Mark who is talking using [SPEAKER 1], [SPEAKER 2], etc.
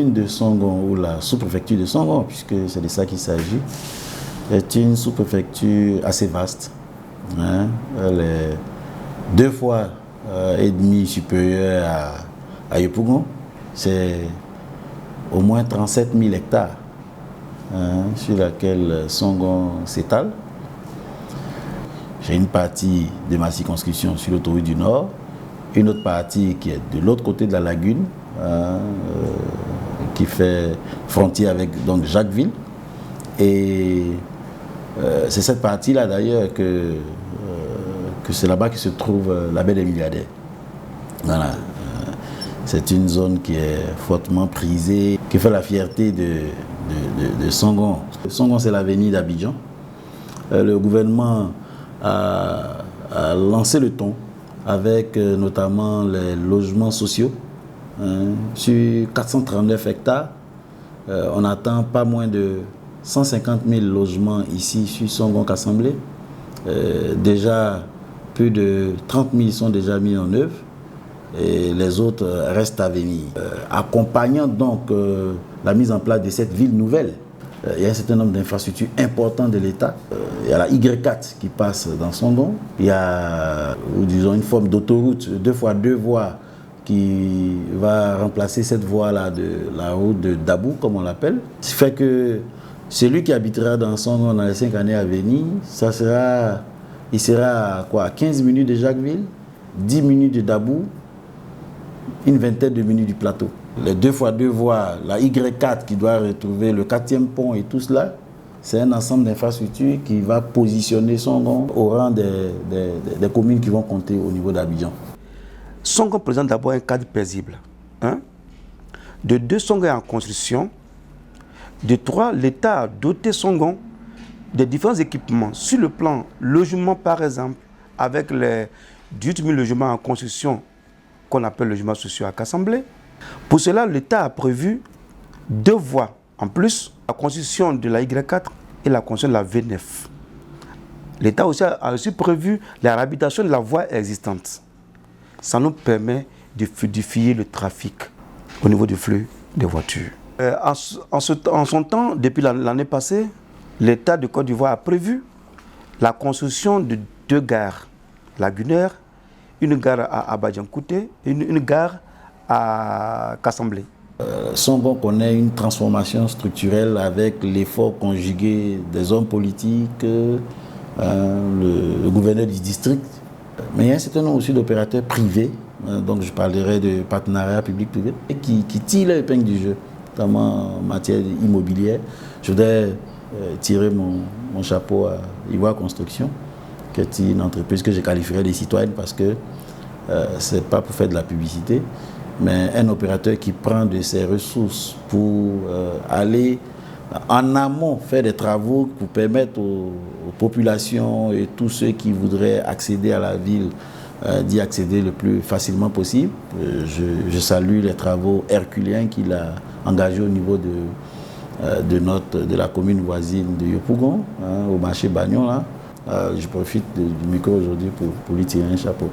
[SPEAKER 1] commune de Songon, ou la sous-préfecture de Songon, puisque c'est de ça qu'il s'agit, est une sous-préfecture assez vaste. Hein. Elle est 2 fois et demi supérieure à Yopougon. C'est au moins 37 000 hectares hein, sur laquelle Songon s'étale. J'ai une partie de ma circonscription sur l'autoroute du Nord, une autre partie qui est de l'autre côté de la lagune, qui fait frontière avec donc, Jacquesville. Et c'est cette partie-là d'ailleurs que c'est là-bas que se trouve la baie des Milliardaires. Voilà. C'est une zone qui est fortement prisée, qui fait la fierté de Songon. Songon, c'est l'avenir d'Abidjan. Le gouvernement a lancé le ton avec notamment les logements sociaux. Sur 439 hectares, on attend pas moins de 150 000 logements ici sur Songon-Kassamblé. Déjà, plus de 30 000 sont déjà mis en œuvre et les autres restent à venir. Accompagnant donc la mise en place de cette ville nouvelle, il y a un certain nombre d'infrastructures importantes de l'État. Il y a la Y4 qui passe dans Songon. Il y a, disons, une forme d'autoroute 2x2 voies qui va remplacer cette voie-là de la route de Dabou, comme on l'appelle. Ce qui fait que celui qui habitera dans Songon dans les 5 années à venir, il sera à quoi, 15 minutes de Jacquesville, 10 minutes de Dabou, une vingtaine de minutes du plateau. Les 2x2 voies, la Y4 qui doit retrouver le 4e pont et tout cela, c'est un ensemble d'infrastructures qui va positionner Songon au rang des communes qui vont compter au niveau d'Abidjan.
[SPEAKER 2] Songon présente d'abord un cadre paisible. De 2, Songon est en construction. De 3, l'État a doté Songon de différents équipements. Sur le plan logement, par exemple, avec les 18 000 logements en construction qu'on appelle logements sociaux à Kassamblé. Pour cela, l'État a prévu 2 voies en plus, la construction de la Y4 et la construction de la V9. L'État a aussi prévu la réhabilitation de la voie existante. Ça nous permet de fluidifier le trafic au niveau du flux des voitures. En son temps, depuis l'année passée, l'État de Côte d'Ivoire a prévu la construction de 2 gares lagunaires, une gare à Abadjan-Kouté et une gare à Kassamblé.
[SPEAKER 1] Songon connaît une transformation structurelle avec l'effort conjugué des hommes politiques, le gouverneur du district. Mais il y a un certain nombre aussi d'opérateurs privés, donc je parlerai de partenariat public-privé, qui tirent l'épingle du jeu, notamment en matière immobilière. Je voudrais tirer mon chapeau à Ivoire Construction, qui est une entreprise que je qualifierais de citoyenne parce que ce n'est pas pour faire de la publicité, mais un opérateur qui prend de ses ressources pour aller en amont faire des travaux pour permettre aux populations et tous ceux qui voudraient accéder à la ville d'y accéder le plus facilement possible. Je salue les travaux herculéens qu'il a engagés au niveau de la commune voisine de Yopougon, au marché Bagnon. Là. Je profite du micro aujourd'hui pour lui tirer un chapeau.